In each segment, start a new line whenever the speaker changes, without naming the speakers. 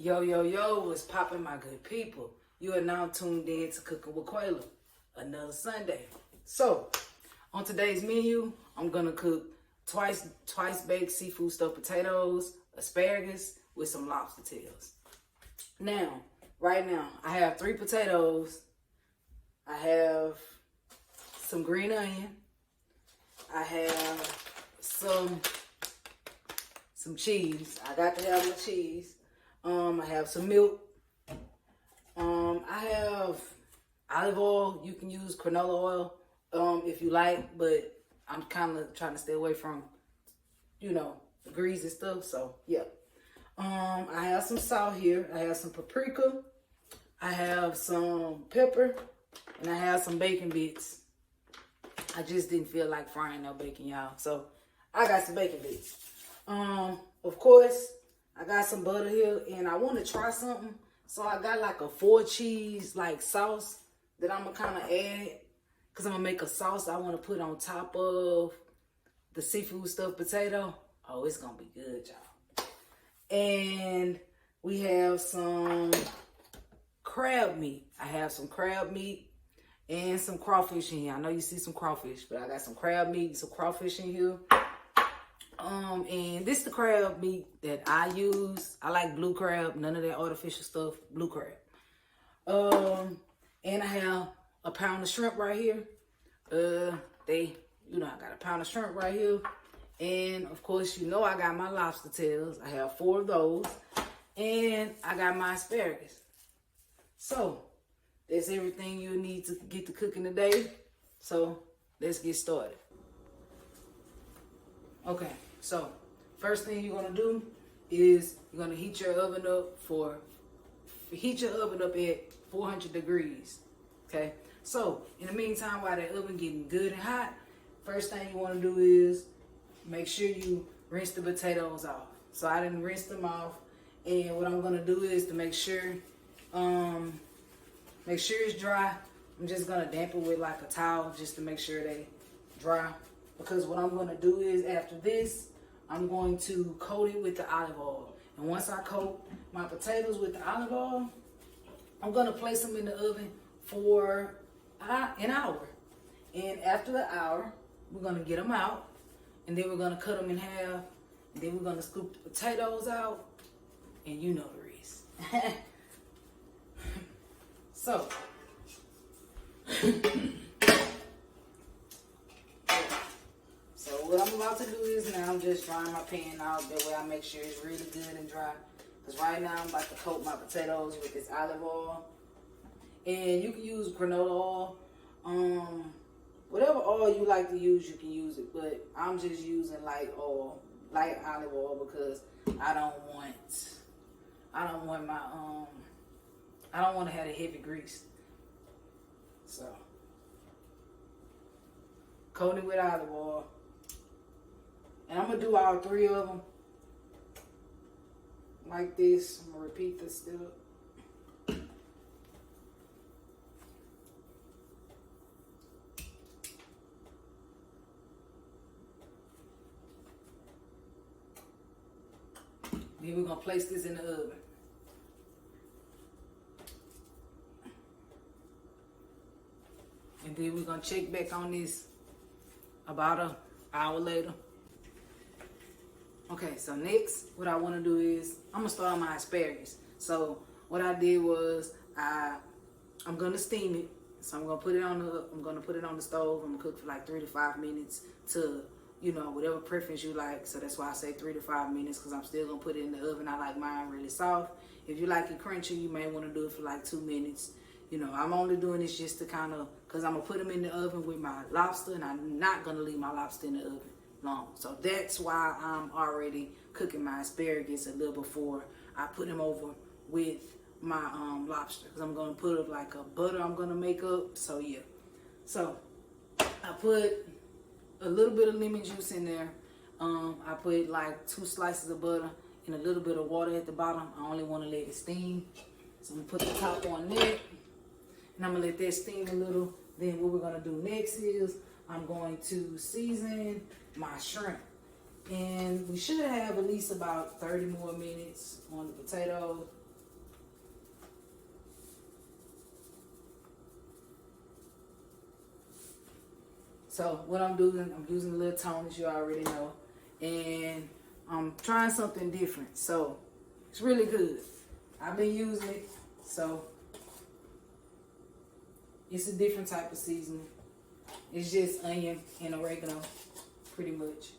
Yo, yo, yo, what's poppin', my good people? You are now tuned in to Cooking with Quala, another Sunday. So, on today's menu, I'm gonna cook twice baked seafood stuffed potatoes, asparagus with some lobster tails. Now, right now, I have 3 potatoes. I have some green onion. I have some cheese. I got to have my cheese. I have some milk. I have olive oil. You can use canola oil if you like, but I'm kind of trying to stay away from, the grease and stuff. So, yeah. I have some salt here. I have some paprika. I have some pepper. And I have some bacon bits. I just didn't feel like frying no bacon, y'all. So, I got some bacon bits. Of course, I got some butter here, and I want to try something. So I got like a 4 cheese like sauce that I'm gonna kind of add, cause I'm gonna make a sauce I want to put on top of the seafood stuffed potato. Oh, it's gonna be good, y'all. And we have some crab meat. I have some crab meat and some crawfish in here. I know you see some crawfish, but I got some crab meat, some crawfish in here. And this is the crab meat that I use. I like blue crab, none of that artificial stuff, blue crab. And I have a pound of shrimp right here. I got a pound of shrimp right here. And of course, I got my lobster tails. I have 4 of those. And I got my asparagus. So, that's everything you need to get to cooking today. So, let's get started. Okay. So, first thing you're gonna do is you're gonna heat your oven up at 400 degrees. Okay. So, in the meantime, while that oven getting good and hot, first thing you want to do is make sure you rinse the potatoes off. So I didn't rinse them off, and what I'm gonna do is to make sure it's dry. I'm just gonna damp it with like a towel just to make sure they dry. Because what I'm gonna do is after this, I'm going to coat it with the olive oil. And once I coat my potatoes with the olive oil, I'm gonna place them in the oven for an hour. And after the hour, we're gonna get them out, and then we're gonna cut them in half, and then we're gonna scoop the potatoes out, and you know the rest. So, what I'm about to do is now I'm just drying my pan out. That way I make sure it's really good and dry. Because right now I'm about to coat my potatoes with this olive oil. And you can use granola oil. Whatever oil you like to use, you can use it. But I'm just using light olive oil, because I don't want to have the heavy grease. So, coat it with olive oil. And I'm going to do all 3 of them like this. I'm going to repeat this step. Then we're going to place this in the oven. And then we're going to check back on this about an hour later. Okay, so next, what I want to do is, I'm going to start on my asparagus. So, what I did was, I'm going to steam it. So, I'm going to put it on the stove. I'm going to cook for like 3 to 5 minutes to, whatever preference you like. So, that's why I say 3 to 5 minutes, because I'm still going to put it in the oven. I like mine really soft. If you like it crunchy, you may want to do it for like 2 minutes. I'm only doing this just to because I'm going to put them in the oven with my lobster, and I'm not going to leave my lobster in the oven long. So that's why I'm already cooking my asparagus a little before I put them over with my lobster, because I'm going to put up like a butter I'm going to make up. So yeah, so I put a little bit of lemon juice in there. I put like 2 slices of butter and a little bit of water at the bottom. I only want to let it steam, so I'm going to put the top on there, and I'm going to let that steam a little. Then what we're going to do next is I'm going to season my shrimp. And we should have at least about 30 more minutes on the potatoes. So what I'm doing, I'm using a little tone, as you already know, and I'm trying something different. So it's really good. I've been using it, so it's a different type of seasoning. It's just onion and oregano, pretty much.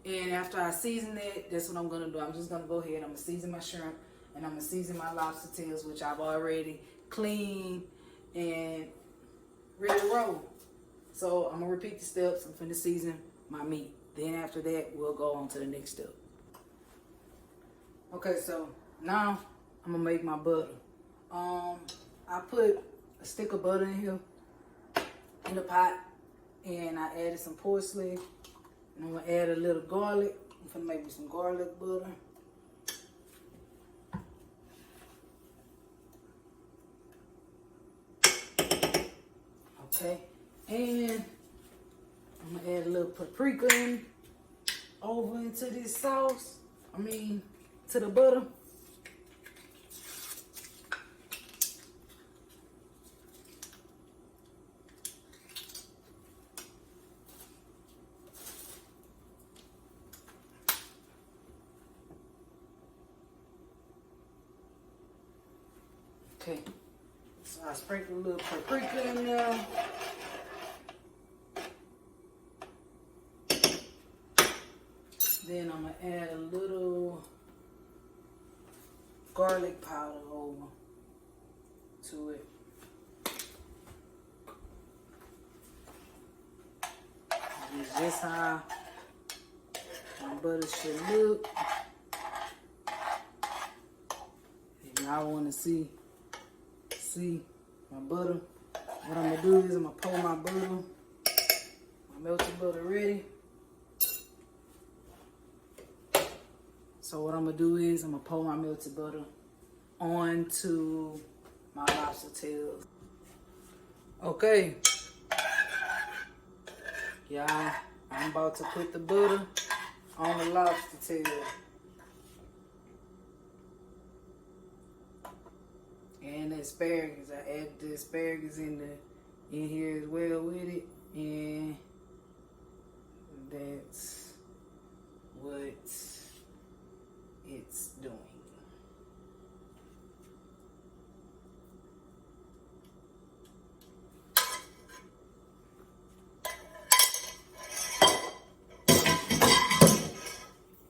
And after I season it, that's what I'm gonna do. I'm just gonna go ahead. I'm gonna season my shrimp, and I'm gonna season my lobster tails, which I've already cleaned and ready to roll. So I'm gonna repeat the steps. I'm finna season my meat. Then after that, we'll go on to the next step. Okay, so now I'm gonna make my butter. I put a stick of butter in here in the pot, and I added some parsley, and I'm gonna add a little garlic. I'm gonna make me some garlic butter. Okay, and I'm gonna add a little paprika in over into this sauce. To the butter. Okay, so I sprinkle a little paprika in there. Then I'm gonna add a little garlic powder over to it. This is just how my butter should look. If y'all want to see my butter, what I'm gonna do is I'm gonna pour my butter, my melted butter ready. So what I'm gonna do is I'm gonna pour my melted butter onto my lobster tails. Okay, yeah, I'm about to put the butter on the lobster tail. And the asparagus, I add the asparagus in here as well with it, and that's what it's doing.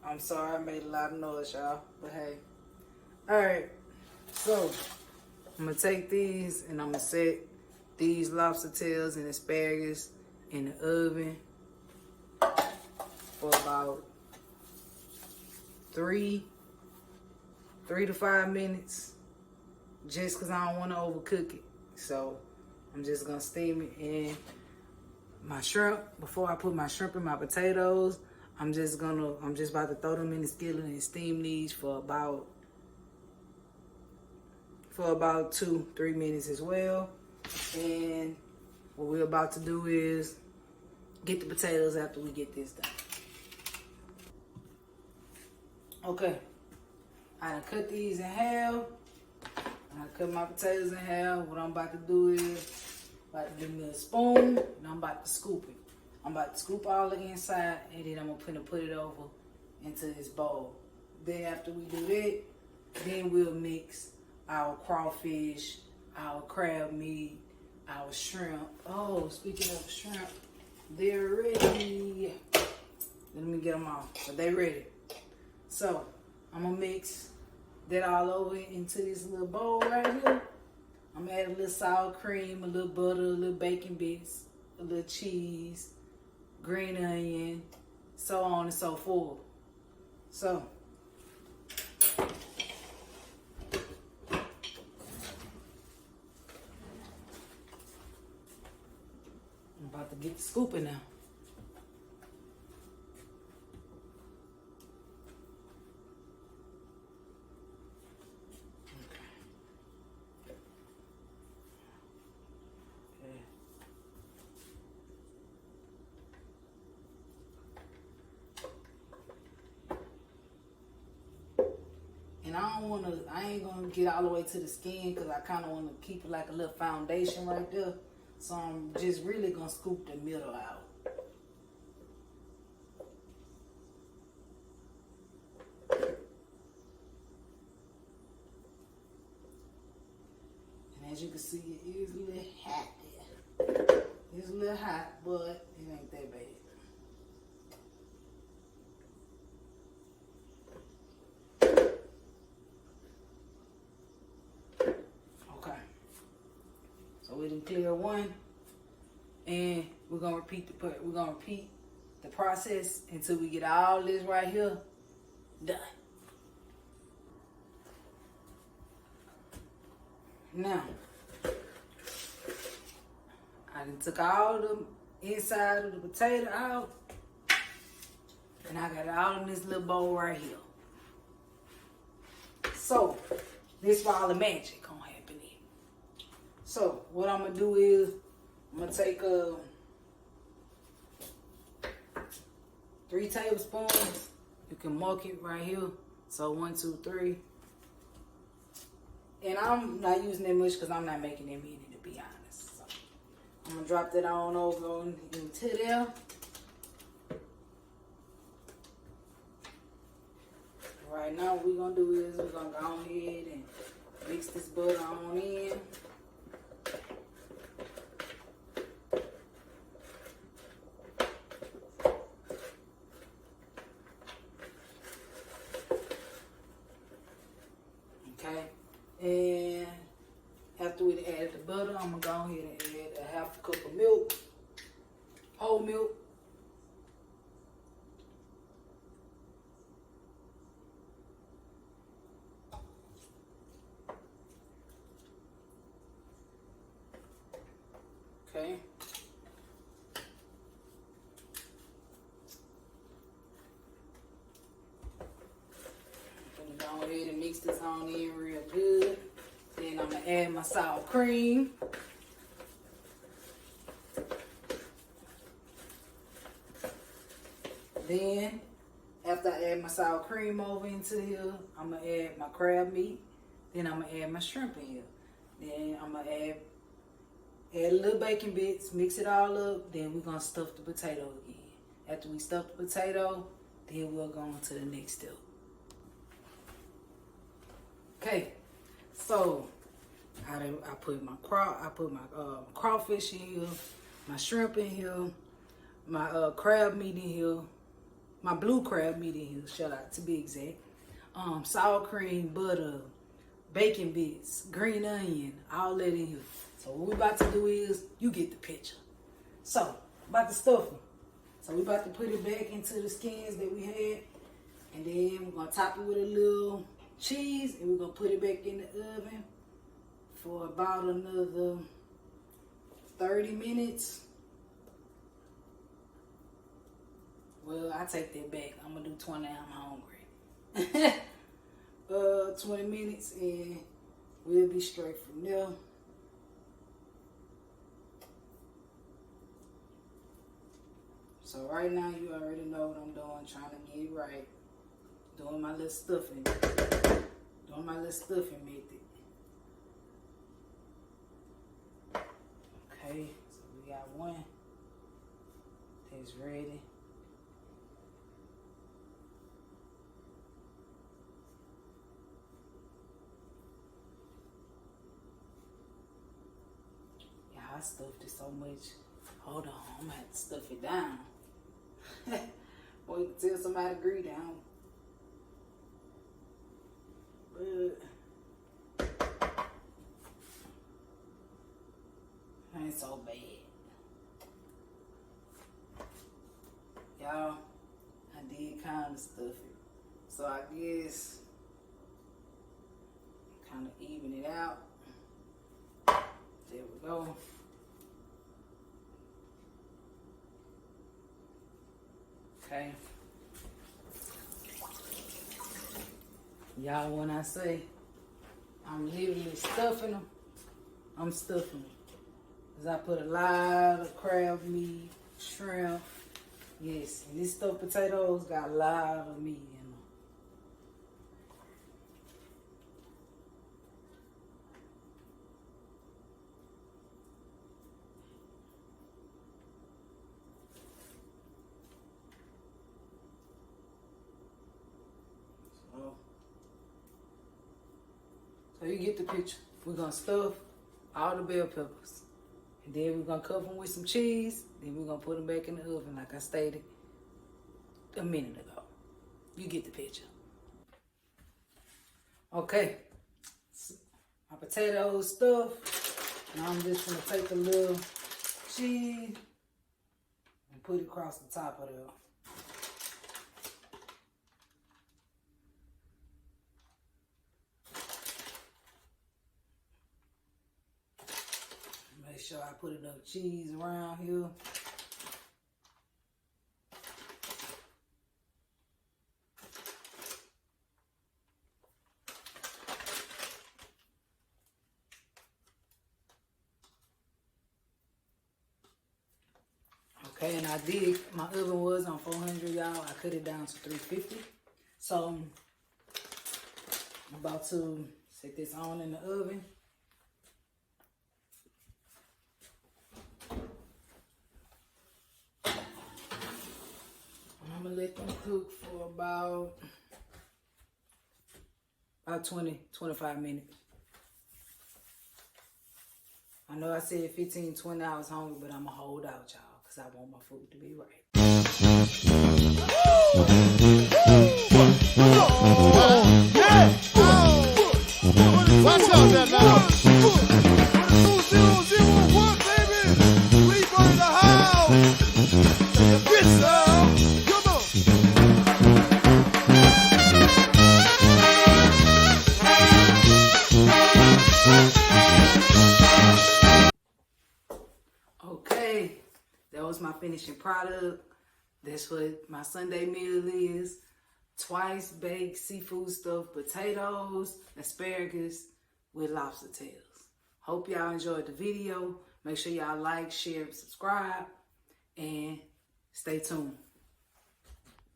I'm sorry I made a lot of noise, y'all, but hey. Alright, so I'm gonna take these and I'm gonna set these lobster tails and asparagus in the oven for about 3 to 5 minutes, just because I don't want to overcook it. So I'm just gonna steam it. And my shrimp, before I put my shrimp and my potatoes, I'm just about to throw them in the skillet and steam these for about 2-3 minutes as well. And what we're about to do is get the potatoes after we get this done. Okay, I done cut these in half. I cut my potatoes in half. What I'm about to do is, about to give me a spoon, and I'm about to scoop it. I'm about to scoop all the inside, and then I'm gonna put it over into this bowl. Then after we do that, then we'll mix our crawfish, our crab meat, our shrimp. Oh, speaking of shrimp, they're ready. Let me get them off, but they're ready. So I'm gonna mix that all over into this little bowl right here. I'm gonna add a little sour cream, a little butter, a little bacon bits, a little cheese, green onion, so on and so forth. So I'm about to get the scooping now. And I ain't gonna get all the way to the skin because I kind of want to keep it like a little foundation right there. So I'm just really gonna scoop the middle out. And as you can see, it is a little hot there. It's a little hot, but it ain't that bad. So we done clear one, and we're gonna repeat the process until we get all this right here done. Now, I done took all the inside of the potato out, and I got it all in this little bowl right here. So, this is where all the magic gonna happen in. So, what I'm gonna do is, I'm gonna take 3 tablespoons. You can mark it right here. So 1, 2, 3. And I'm not using that much because I'm not making that many, to be honest. So I'm gonna drop that on over into there. Right now, what we're gonna do is we're gonna go ahead and mix this butter on in. Okay, and after we added the butter, I'm gonna go ahead and add a 1/2 cup of milk, whole milk. Okay. I'm gonna go ahead and mix this on in real good. Then I'm gonna add my sour cream. Then, after I add my sour cream over into here, I'm gonna add my crab meat. Then I'm gonna add my shrimp in here. Then I'm gonna add a little bacon bits, mix it all up. Then we're gonna stuff the potato again. After we stuff the potato, then we'll go on to the next step. Okay, so I put my crawfish in here, my shrimp in here, my crab meat in here, my blue crab meat in here, shout out to be exact. Sour cream, butter, bacon bits, green onion, all that in here. So what we're about to do is, you get the picture. So, about to stuff them. So we're about to put it back into the skins that we had. And then we're going to top it with a little cheese. And we're going to put it back in the oven for about another 30 minutes. Well, I take that back. I'm going to do 20. I'm hungry. 20 minutes and we'll be straight from there. So right now, you already know what I'm doing, trying to get it right. Doing my little stuffing. Doing my little stuffing method. Okay, so we got one that's ready. Yeah, I stuffed it so much. Hold on, I'm gonna have to stuff it down. Boy, you can tell somebody agree down. But ain't so bad. Y'all, I did kind of stuff it. So I guess kind of even it out. There we go. Okay. Y'all, when I say I'm literally stuffing them, I'm stuffing them. Because I put a lot of crab meat, shrimp. Yes, and these stuffed potatoes got a lot of meat in them. So you get the picture. We're gonna stuff all the bell peppers. And then we're gonna cover them with some cheese. Then we're gonna put them back in the oven like I stated a minute ago. You get the picture. Okay. So my potatoes stuffed. Now I'm just gonna take a little cheese and put it across the top of the. Make sure I put enough cheese around here. Okay, and I did, my oven was on 400, y'all. I cut it down to 350. So, I'm about to set this on in the oven. I'm gonna let them cook for about 20, 25 minutes. I know I said 15, 20 hours hungry, but I'm gonna hold out, y'all, because I want my food to be right.
Watch out there now. 2001, baby. We burn the house. Get some. Come on.
Okay, that was my finishing product. That's what my Sunday meal is. Twice baked seafood stuffed potatoes, asparagus with lobster tails. Hope y'all enjoyed the video. Make sure y'all like, share, and subscribe, and stay tuned.